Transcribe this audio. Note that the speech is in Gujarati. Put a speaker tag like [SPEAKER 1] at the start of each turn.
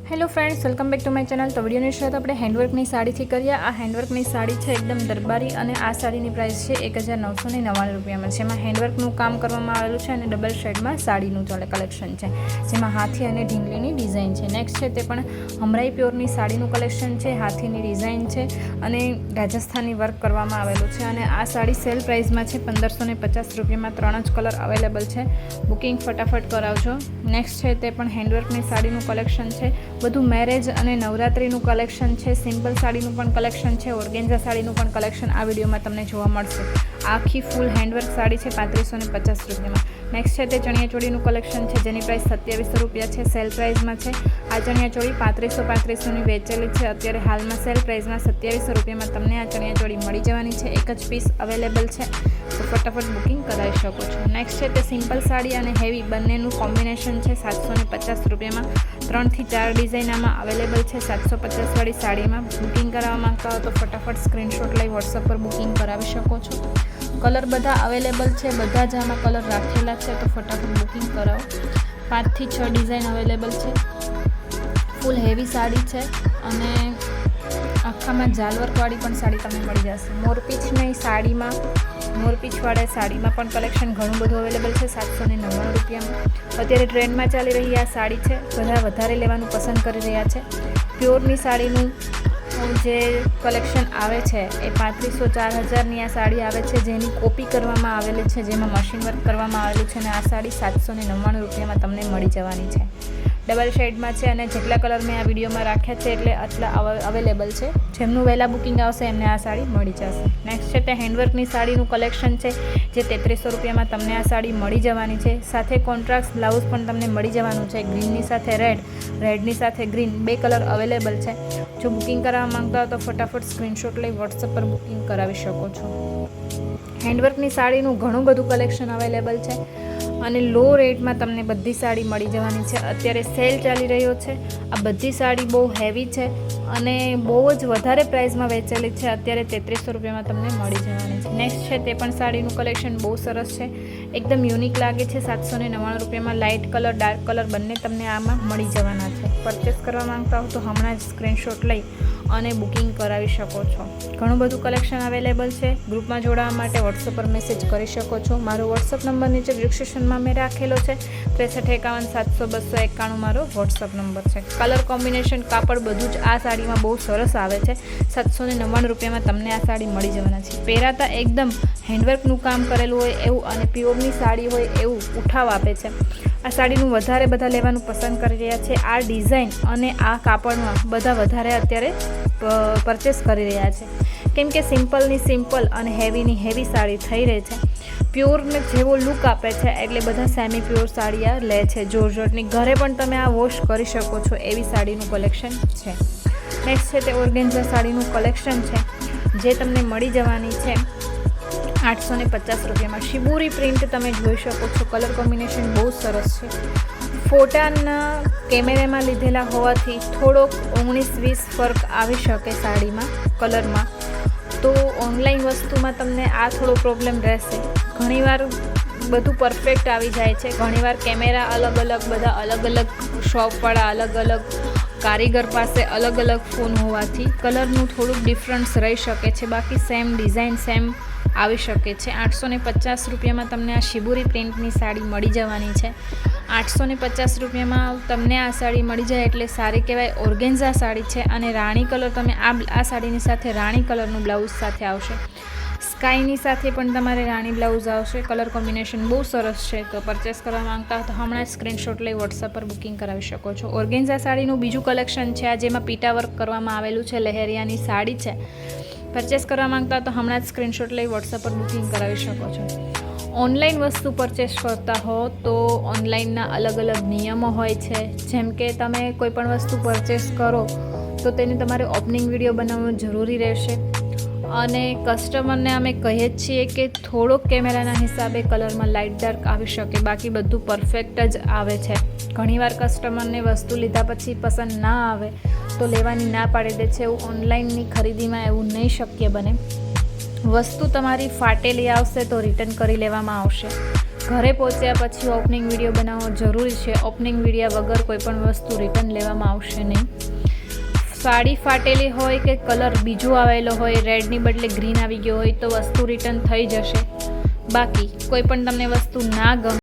[SPEAKER 1] Hello friends, welcome back to my channel. तो वीडियोની શરૂઆત આપણે હેન્ડવર્કની સાડીથી કરીએ। આ હેન્ડવર્કની સાડી છે એકદમ દરબારી અને આ સાડીની પ્રાઇસ છે 1999 રૂપિયામાં। જેમાં હેન્ડવર્કનું કામ કરવામાં આવેલું છે અને ડબલ શેડમાં સાડીનું કલેક્શન છે, જેમાં હાથી અને ઢીંગલીની ડિઝાઇન છે। નેક્સ્ટ છે તે પણ હમરાઈ પ્યોરની સાડીનું કલેક્શન છે, હાથીની ડિઝાઇન છે અને રાજસ્થાની વર્ક કરવામાં આવેલું છે। અને આ સાડી સેલ પ્રાઇસમાં છે 1550 રૂપિયામાં। 3 જ કલર અવેલેબલ છે, બુકિંગ ફટાફટ કરાવજો। નેક્સ્ટ છે તે પણ હેન્ડવર્કની સાડીનું કલેક્શન છે, બધું મેરેજ અને નવરાત્રિનું કલેક્શન છે, સિમ્પલ સાડીનું પણ કલેક્શન છે, ઓર્ગેન્ઝા સાડીનું પણ કલેક્શન આ વિડીયોમાં તમને જોવા મળશે। આખી ફૂલ હેન્ડવર્ક સાડી છે 3550 રૂપિયામાં। નેક્સ્ટ છે તે ચણિયાચોળીનું કલેક્શન છે, જેની પ્રાઇસ 2700 રૂપિયા છે, સેલ પ્રાઇસમાં છે। આ ચણિયાચોળી 3500ની વેચેલી છે, અત્યારે હાલમાં સેલ પ્રાઇસમાં 2700 રૂપિયામાં તમને આ ચણિયાચોળી મળી જવાની છે। એક જ પીસ અવેલેબલ છે, તો ફટાફટ બુકિંગ કરાવી શકો છો। નેક્સ્ટ છે તે સિમ્પલ સાડી અને હેવી બંનેનું કોમ્બિનેશન છે 750 રૂપિયામાં। 3 થી 4 ડિઝાઇન આમાં અવેલેબલ છે 750 વાળી સાડીમાં। બુકિંગ કરાવવા માંગતા હો તો ફટાફટ સ્ક્રીનશોટ લઈ વોટ્સઅપ પર બુકિંગ કરાવી શકો છો। કલર બધા અવેલેબલ છે, બધા જ આમાં કલર રાખેલા છે, તો ફટાફટ બુકિંગ કરાવો। 5 થી 6 ડિઝાઇન અવેલેબલ છે, ફૂલ હેવી સાડી છે અને આખામાં જાલવર્કવાળી પણ સાડી તમને મળી જશે। મોરપીંછની સાડીમાં, મોરપીંછવાળા સાડીમાં પણ કલેક્શન ઘણું બધું અવેલેબલ છે 799 રૂપિયામાં। અત્યારે ટ્રેન્ડમાં ચાલી રહી આ સાડી છે, બધા વધારે લેવાનું પસંદ કરી રહ્યા છે। પ્યોરની સાડીનું જે કલેક્શન આવે છે એ 3500-4000ની આ સાડી આવે છે, જેની કોપી કરવામાં આવેલી છે, જેમાં મશીન વર્ક કરવામાં આવેલું છે અને આ સાડી 799 રૂપિયામાં તમને મળી જવાની છે। ડબલ શેડમાં છે અને જેટલા કલર મેં આ વિડીયોમાં રાખ્યા છે એટલે આટલા અવેલેબલ છે। જેમનું વહેલા બુકિંગ આવશે એમને આ સાડી મળી જશે। નેક્સ્ટ છે તે હેન્ડવર્કની સાડીનું કલેક્શન છે, જે 3300 રૂપિયામાં તમને આ સાડી મળી જવાની છે। સાથે કોન્ટ્રાસ્ટ બ્લાઉઝ પણ તમને મળી જવાનું છે, ગ્રીનની સાથે રેડ, રેડની સાથે ગ્રીન, 2 કલર અવેલેબલ છે। જો બુકિંગ કરાવવા માંગતા હો તો ફટાફટ સ્ક્રીનશોટ લઈ વોટ્સઅપ પર બુકિંગ કરાવી શકો છો। હેન્ડવર્કની સાડીનું ઘણું બધું કલેક્શન અવેલેબલ છે અને લો રેટમાં તમને બધી સાડી મળી જવાની છે। અત્યારે સેલ ચાલી રહ્યો છે, આ બધી સાડી બહુ હેવી છે અને બહુ જ વધારે પ્રાઇસમાં વેચેલી છે, અત્યારે 3300 રૂપિયામાં તમને મળી જવાની છે। નેક્સ્ટ છે તે પણ સાડીનું કલેક્શન બહુ સરસ છે, એકદમ યુનિક લાગે છે 799 રૂપિયામાં। લાઇટ કલર, ડાર્ક કલર બંને તમને આમાં મળી જવાના છે। પરચેસ કરવા માંગતા હો તો હમણાં જ સ્ક્રીનશોટ લઈ અને બુકિંગ કરાવી શકો છો। ઘણું બધું કલેક્શન અવેલેબલ છે, ગ્રુપમાં જોડાવા માટે વોટ્સઅપ પર મેસેજ કરી શકો છો। મારો વોટ્સઅપ નંબર નીચે ડિસ્ક્રિપ્શનમાં મેં રાખેલો છે, 6351 700 291 મારો વોટ્સઅપ નંબર છે। કલર કોમ્બિનેશન, કાપડ બધું જ આ સાડીમાં બહુ સરસ આવે છે। 799 રૂપિયામાં તમને આ સાડી મળી જવાના છે। પહેરાતા એકદમ હેન્ડવર્કનું કામ કરેલું હોય એવું અને પ્યોરની સાડી હોય એવું ઉઠાવ આપે છે। આ સાડીનું વધારે બધા લેવાનું પસંદ કરી રહ્યા છે। આ ડિઝાઇન અને આ કાપડમાં બધા વધારે અત્યારે પરચેસ કરી રહ્યા છે, કેમ કે સિમ્પલની સિમ્પલ અને હેવીની હેવી સાડી થઈ રહી છે। પ્યોરને જેવો લુક આપે છે એટલે બધા સેમી પ્યોર સાડી આ લે છે, જોરજોટની। ઘરે પણ તમે આ વોશ કરી શકો છો એવી સાડીનું કલેક્શન છે। નેક્સ્ટ છે તે ઓર્ગેન્ઝા સાડીનું કલેક્શન છે, જે તમને મળી જવાની છે 850 રૂપિયામાં। શિબોરી પ્રિન્ટ તમે જોઈ શકો છો, કલર કોમ્બિનેશન બહુ સરસ છે। ફોટાના કેમેરામાં લીધેલા હોવાથી થોડોક 19-20 ફરક આવી શકે સાડીમાં કલરમાં, તો ઓનલાઈન વસ્તુમાં તમને આ થોડો પ્રોબ્લેમ રહેશે। ઘણીવાર બધું પરફેક્ટ આવી જાય છે, ઘણીવાર કેમેરા અલગ અલગ, બધા અલગ અલગ શોપવાળા, અલગ અલગ કારીગર પાસે અલગ અલગ ફોન હોવાથી કલરનું થોડુંક ડિફરન્સ રહી શકે છે, બાકી સેમ ડિઝાઇન સેમ આવી શકે છે। 850 રૂપિયામાં તમને આ શિબોરી પ્રિન્ટની સાડી મળી જવાની છે। 850 રૂપિયામાં તમને આ સાડી મળી જાય એટલે સારી કહેવાય। ઓર્ગેન્ઝા સાડી છે અને રાણી કલર, તમે આ સાડીની સાથે રાણી કલરનું બ્લાઉઝ સાથે આવશે, સ્કાયની સાથે પણ તમારે રાણી બ્લાઉઝ આવશે। કલર કોમ્બિનેશન બહુ સરસ છે, તો પરચેસ કરવા માંગતા હો તો હમણાં જ સ્ક્રીનશોટ લઈ વોટ્સઅપ પર બુકિંગ કરાવી શકો છો। ઓર્ગેન્ઝા સાડીનું બીજું કલેક્શન છે, આ જેમાં પીટા વર્ક કરવામાં આવેલું છે, લહેરિયાની સાડી છે। પરચેસ કરવા માંગતા તો હમણાં જ સ્ક્રીનશોટ લઈ વોટ્સઅપ પર બુકિંગ કરાવી શકો છો। ઓનલાઈન વસ્તુ પરચેસ કરતા હો તો ઓનલાઈનના અલગ અલગ નિયમો હોય છે, જેમ કે તમે કોઈ પણ વસ્તુ પરચેસ કરો તો તેને તમારે ઓપનિંગ વિડીયો બનાવવો જરૂરી રહેશે અને કસ્ટમરને અમે કહીએ જ છીએ કે થોડોક કેમેરાના હિસાબે કલરમાં લાઇટ ડાર્ક આવી શકે, બાકી બધું પરફેક્ટ જ આવે છે। ઘણીવાર કસ્ટમરને વસ્તુ લીધા પછી પસંદ ના આવે તો લેવાની ના પાડી દે છે, એવું ઓનલાઈનની ખરીદીમાં એવું નહીં શક્ય બને। વસ્તુ તમારી ફાટેલી આવશે તો રિટર્ન કરી લેવામાં આવશે, ઘરે પહોંચ્યા પછી ઓપનિંગ વિડીયો બનાવવો જરૂરી છે. ઓપનિંગ વિડીયો વગર કોઈ પણ વસ્તુ રિટર્ન લેવામાં આવશે નહીં. સાડી ફાટેલી હોય કે કલર બીજો આવેલો હોય, રેડની બદલે ગ્રીન આવી ગયો હોય તો વસ્તુ રિટર્ન થઈ જશે. બાકી કોઈ પણ તમને વસ્તુ ના ગમે